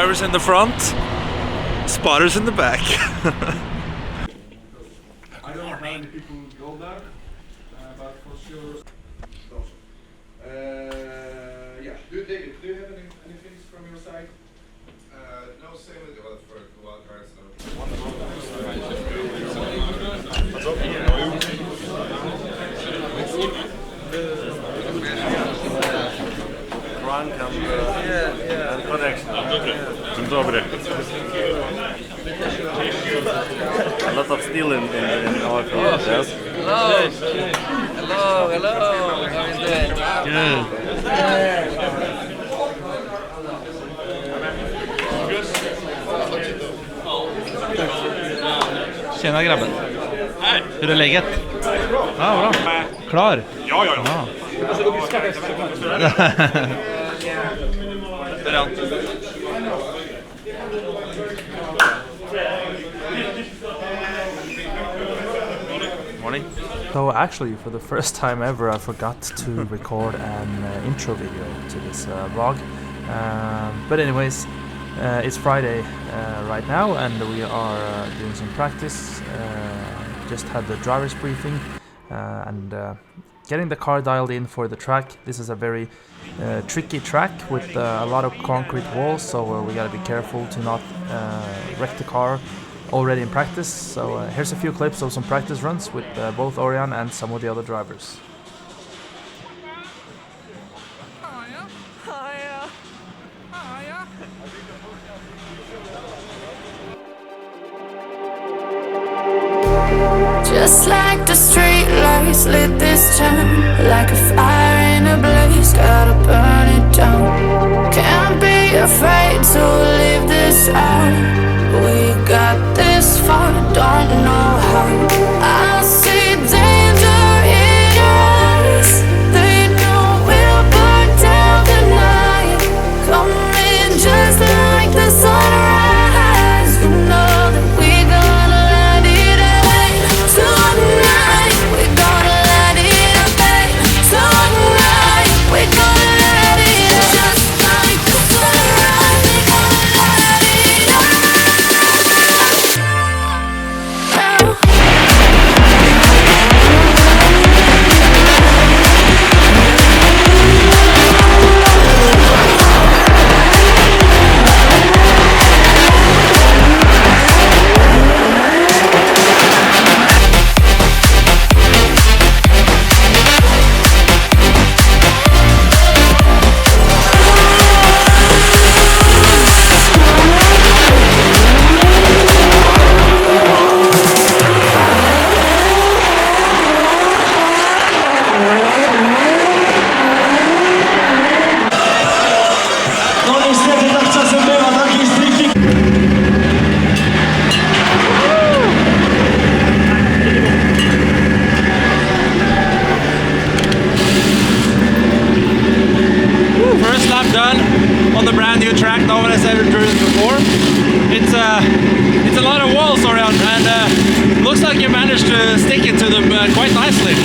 drivers in the front, spotters in the back. I don't know how many people go there, but for sure. Yeah, David, do you have anything from your side? No, same with the other for the wild cards. and connection. Dzień dobry. A lot of steel in our field, yes? Hello. Hello. How are you doing? Good. Tjena grabben. Hur är läget? Ja, bra. Klar? Ja. Morning. So actually, for the first time ever, I forgot to record an intro video to this vlog. But anyways, it's Friday right now, and we are doing some practice. Just had the driver's briefing and getting the car dialed in for the track. This is a very tricky track with a lot of concrete walls, so we gotta be careful to not wreck the car already in practice. So here's a few clips of some practice runs with both Orion and some of the other drivers. Just like the street lights lit this town, like a fire in a blaze, gotta burn it down. Can't be afraid to leave this out. We got this far, don't know how. I see danger in your eyes. They know we'll burn down the night. Coming just like the sunrise. You know that we're gonna let it rain. Tonight we're gonna let it rain. Tonight we're gonna let it rain. Just like the sunrise, we're gonna let it rain. First lap done on the brand new track. No one has ever driven before. It's a lot of walls around, and looks like you managed to stick it to them quite nicely.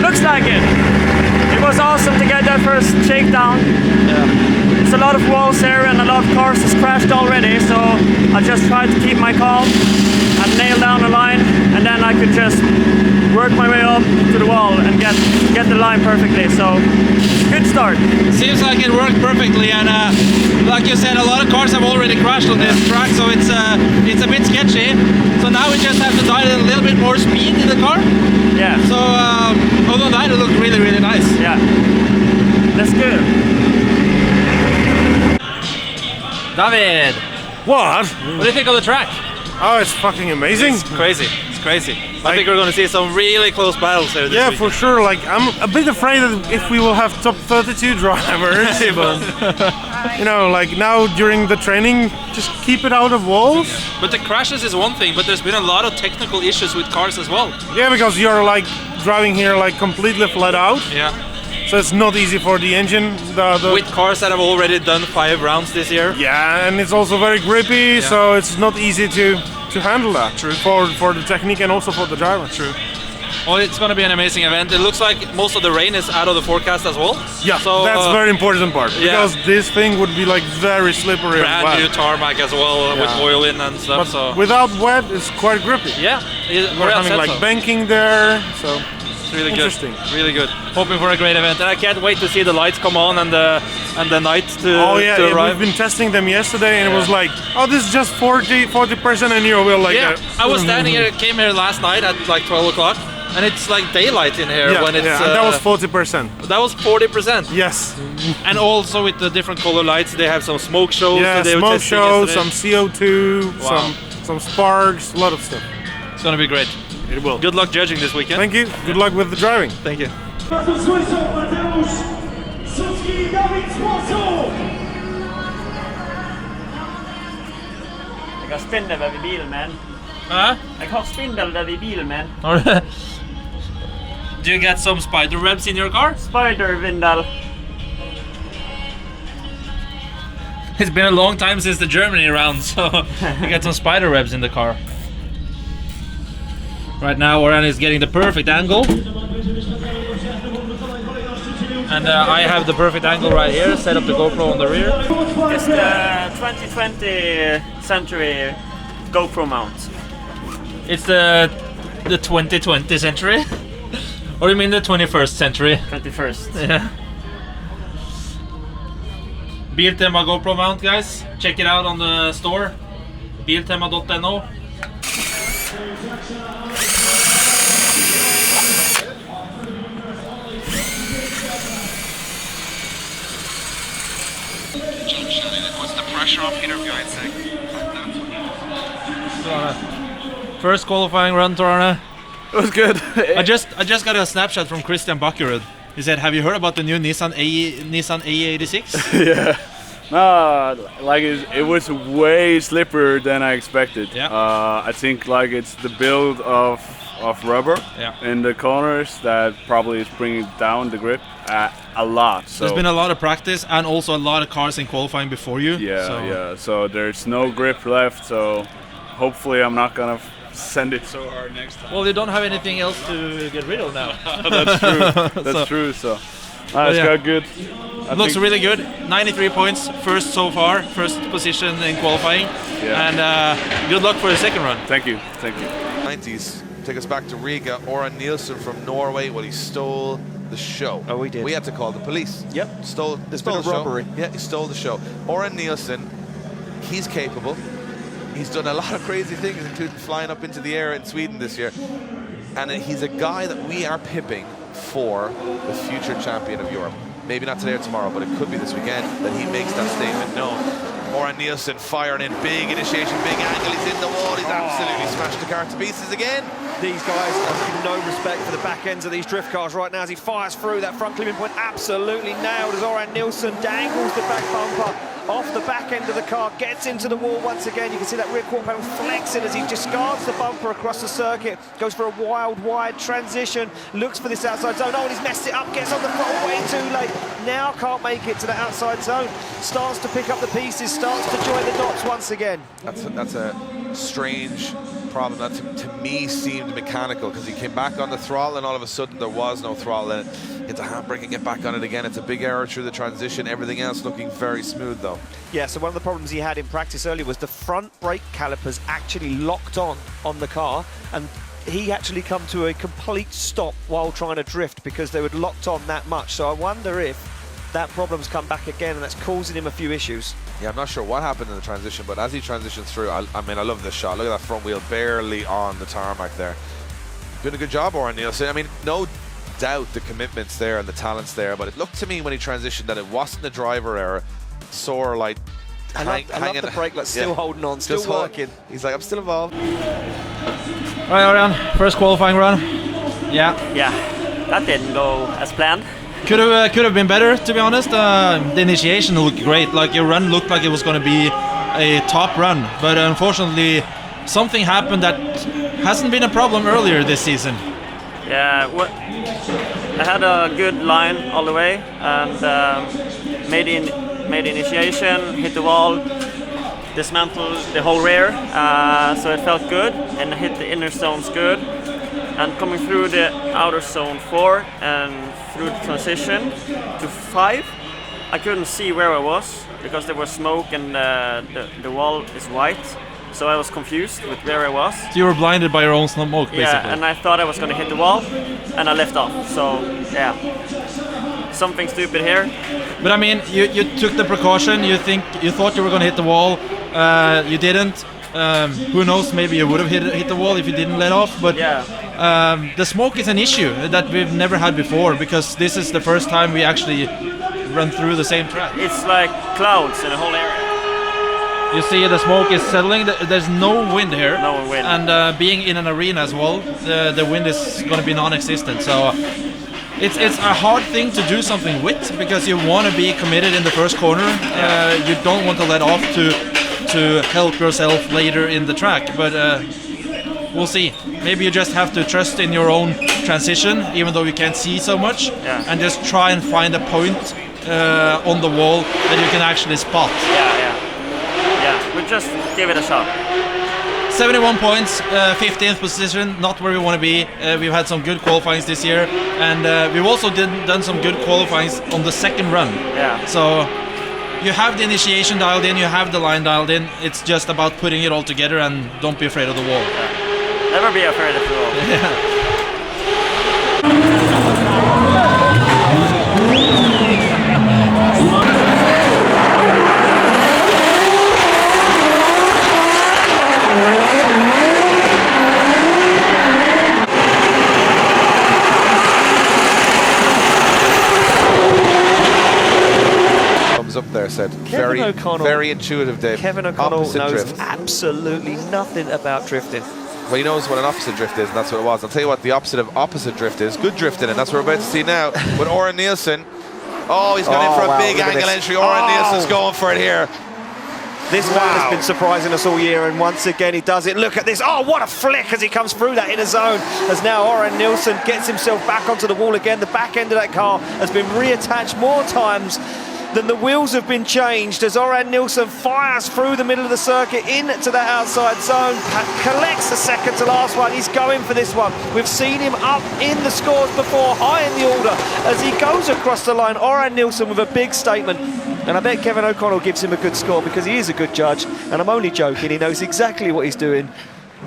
Looks like it. It was awesome to get that first shakedown. Yeah. It's a lot of walls here and a lot of cars has crashed already, so I just tried to keep my calm and nail down the line, and then I could just work my way up to the wall and get the line perfectly. So good start. Seems like it worked perfectly, and like you said, a lot of cars have already crashed on this track, so it's a bit sketchy. So now we just have to dial in a little bit more speed in the car. Yeah. So other than that, it looked really, really nice. Yeah. That's good. David, What? what do you think of the track? Oh, it's fucking amazing. It's crazy. It's crazy. I think we're going to see some really close battles here this Yeah, weekend. for sure. Like, I'm a bit afraid that if we will have top 32 drivers, but you know, like now during the training, just keep it out of walls. But the crashes is one thing, but there's been a lot of technical issues with cars as well. Yeah, because you're like driving here like completely flat out, Yeah. so it's not easy for the engine. With cars that have already done 5 rounds this year. Yeah, and it's also very grippy, so it's not easy to handle that. True. For the technique and also for the driver. True. Well, it's going to be an amazing event. It looks like most of the rain is out of the forecast as well. Yeah, so, that's very important part because this thing would be like very slippery. Brand and new tarmac as well with oil in and stuff. But so without wet, it's quite grippy. yeah, We're having like banking there, so it's really interesting. good. Really good. Hoping for a great event, and I can't wait to see the lights come on and the night to arrive. We've been testing them yesterday, and it was like, oh, this is just 40% and you will like. I was standing here, came here last night at like 12 o'clock. And it's like daylight in here when it's. And that was 40%. That was 40%. Yes. And also with the different color lights, they have some smoke shows. Yeah, that they smoke were testing shows, yesterday. some CO2, Wow. some sparks, a lot of stuff. It's gonna be great. It will. Good luck judging this weekend. Thank you. Good luck with the driving. Thank you. Jeg har spindel der ved bilen, man. Huh? Jeg har spindel der ved bilen, man. Do you get some spider webs in your car? Spider-vindel. It's been a long time since the Germany round, so you get some spider webs in the car. Right now, Oran is getting the perfect angle. And I have the perfect angle right here, set up the GoPro on the rear. It's the 2020 century GoPro mount. It's the 2020 century? Or you mean the 21st century? 21st. Yeah. Biltema GoPro mount, guys. Check it out on the store. Biltema.no. What's the pressure on Peter behind saying? First qualifying run, Torana. It was good. I just got a snapshot from Christian Bakkerud. He said, "Have you heard about the new Nissan AE86?" Yeah. No, like it was way slipperier than I expected. Yeah. I think like it's the build of rubber in the corners that probably is bringing down the grip a lot. So there's been a lot of practice and also a lot of cars in qualifying before you. Yeah. So there's no grip left. So hopefully I'm not gonna send it so hard next time. Well, you don't have anything else to get rid of now. That's true. That's true. So it's got good. It looks really good. 93 points, first so far, first position in qualifying. Yeah. And good luck for the second run. Thank you. Thank you. 90s. Take us back to Riga. Oran Nielsen from Norway. Well, he stole the show. Oh, we did. We had to call the police. Yep. Stole There's stole been a the robbery. Show. Yeah, he stole the show. Oran Nielsen, he's capable. He's done a lot of crazy things, including flying up into the air in Sweden this year. And he's a guy that we are pipping for the future champion of Europe. Maybe not today or tomorrow, but it could be this weekend that he makes that statement known. Oran Nielsen firing in, big initiation, big angle, he's in the wall, he's absolutely smashed the car to pieces again. These guys have no respect for the back ends of these drift cars right now as he fires through that front clipping point, absolutely nailed as Oran Nielsen dangles the back bumper off the back end of the car, gets into the wall once again. You can see that rear quarter panel flexing as he discards the bumper across the circuit, goes for a wild, wide transition, looks for this outside zone. Oh, and he's messed it up, gets on the front way too late. Now can't make it to the outside zone. Starts to pick up the pieces, starts to join the dots once again. That's a strange problem that to me seemed mechanical, because he came back on the throttle and all of a sudden there was no throttle in it. Hit the handbrake and get back on it again. It's a big error through the transition. Everything else looking very smooth though. Yeah, so one of the problems he had in practice earlier was the front brake calipers actually locked on the car, and he actually come to a complete stop while trying to drift because they were locked on that much. So I wonder if that problem's come back again and that's causing him a few issues. Yeah, I'm not sure what happened in the transition, but as he transitions through, I mean, I love this shot. Look at that front wheel barely on the tarmac there. Doing a good job, Oran Nielsen. I mean, no doubt the commitment's there and the talent's there, but it looked to me when he transitioned that it wasn't a driver error. Sore like I love the brake, like still holding on, still working. He's like, I'm still involved. Right, Orion, first qualifying run. Yeah, That didn't go as planned. could have been better, to be honest. The initiation looked great. Like your run looked like it was going to be a top run, but unfortunately, something happened that hasn't been a problem earlier this season. Yeah, I had a good line all the way and made the initiation, hit the wall, dismantled the whole rear, so it felt good and hit the inner zones good. and coming through the outer zone 4 and through the transition to 5, I couldn't see where I was because there was smoke and the wall is white. So I was confused with where I was. So you were blinded by your own smoke, basically. Yeah, and I thought I was going to hit the wall, and I left off. So yeah, something stupid here. But I mean, you took the precaution. You thought you were going to hit the wall. You didn't. Who knows? Maybe you would have hit the wall if you didn't let off. But yeah, the smoke is an issue that we've never had before because this is the first time we actually run through the same track. It's like clouds in the whole area. You see the smoke is settling. There's no wind here. No wind. And being in an arena as well, the wind is going to be non-existent. So it's a hard thing to do something with because you want to be committed in the first corner. You don't want to let off to help yourself later in the track. But we'll see. Maybe you just have to trust in your own transition, even though you can't see so much, and just try and find a point on the wall that you can actually spot. We'll just give it a shot. 71 points, 15th position, not where we want to be. We've had some good qualifyings this year, and we've also done some good qualifyings on the second run. Yeah. So you have the initiation dialed in, you have the line dialed in. It's just about putting it all together, and don't be afraid of the wall. Yeah. Never be afraid of the wall. Yeah. Up there said Kevin very intuitive, Dave. Kevin O'Connell Opposite knows drift. absolutely nothing about drifting. Well, he knows what an opposite drift is, and that's what it was. I'll tell you what the opposite of opposite drift is. Good drifting, and that's what we're about to see now with Oren Nielsen. Oh, he's gone in for a big angle entry. Oren Nielsen's going for it here. This man has been surprising us all year, and once again he does it. Look at this. Oh, what a flick as he comes through that inner zone. As now Oren Nielsen gets himself back onto the wall again. The back end of that car has been reattached more times than the wheels have been changed as Oren Nielsen fires through the middle of the circuit into that outside zone, collects the second to last one. He's going for this one. We've seen him up in the scores before, high in the order. As he goes across the line, Oren Nielsen with a big statement. And I bet Kevin O'Connell gives him a good score because he is a good judge. And I'm only joking, he knows exactly what he's doing.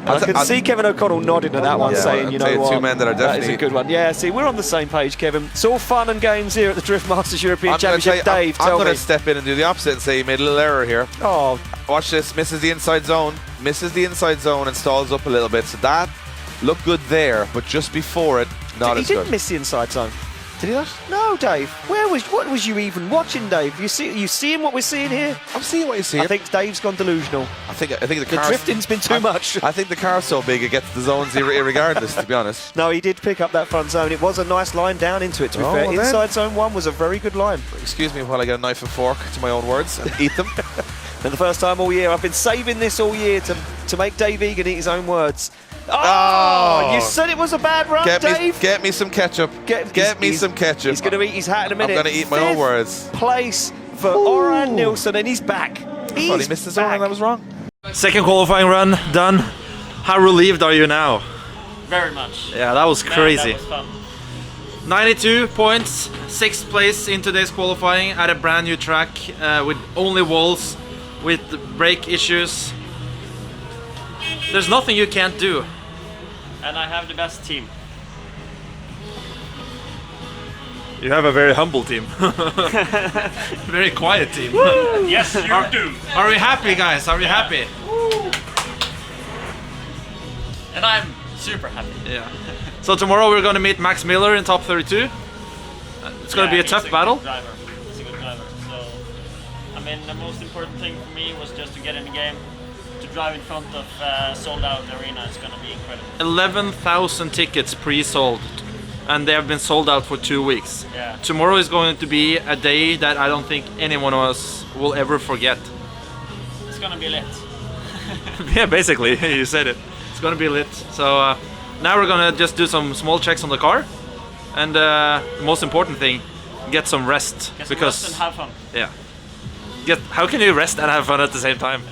I can see Kevin O'Connell nodding at that one, saying, you know what, two men that are definitely... that is a good one. Yeah, see, we're on the same page, Kevin. It's all fun and games here at the Drift Masters European Championship. Dave, tell me. I'm going to step in and do the opposite and say he made a little error here. Oh. Watch this, misses the inside zone and stalls up a little bit. So that looked good there, but just before it, not as good. He didn't miss the inside zone. Did he not? No, Dave. What was you even watching, Dave? You seeing what we're seeing here? I'm seeing what you're seeing. I think Dave's gone delusional. I think the drifting's been too much. I think the car's so big it gets the zones irregardless, to be honest. No, he did pick up that front zone. It was a nice line down into it, to be fair. Well, inside zone 1 was a very good line. Excuse me while I get a knife and fork to my own words and eat them. And the first time all year, I've been saving this all year to make Dave Egan eat his own words. Oh, you said it was a bad run, Dave. Get me some ketchup. Get me some ketchup. He's going to eat his hat in a minute. I'm going to eat my own words. Place for Oren Nielsen, and he's back. He missed his own, and I was wrong. Second qualifying run done. How relieved are you now? Very much. Yeah, that was crazy. That was fun. 92 points, 6th place in today's qualifying at a brand new track with only walls, with brake issues. There's nothing you can't do. And I have the best team. You have a very humble team. Very quiet team. Yes, you do. Are we happy, guys? Are we happy? And I'm super happy. Yeah. So tomorrow we're going to meet Max Miller in top 32. It's going to be a tough battle. He's a good driver. So, I mean, the most important thing for me was just to get in the game. To drive in front of sold-out arena is going to be incredible. 11,000 tickets pre-sold, and they have been sold out for 2 weeks. Yeah. Tomorrow is going to be a day that I don't think any one of us will ever forget. It's going to be lit. Yeah, basically, you said it. It's going to be lit. So now we're going to just do some small checks on the car, and the most important thing, get some rest. Get some rest and have fun. Yeah. How can you rest and have fun at the same time?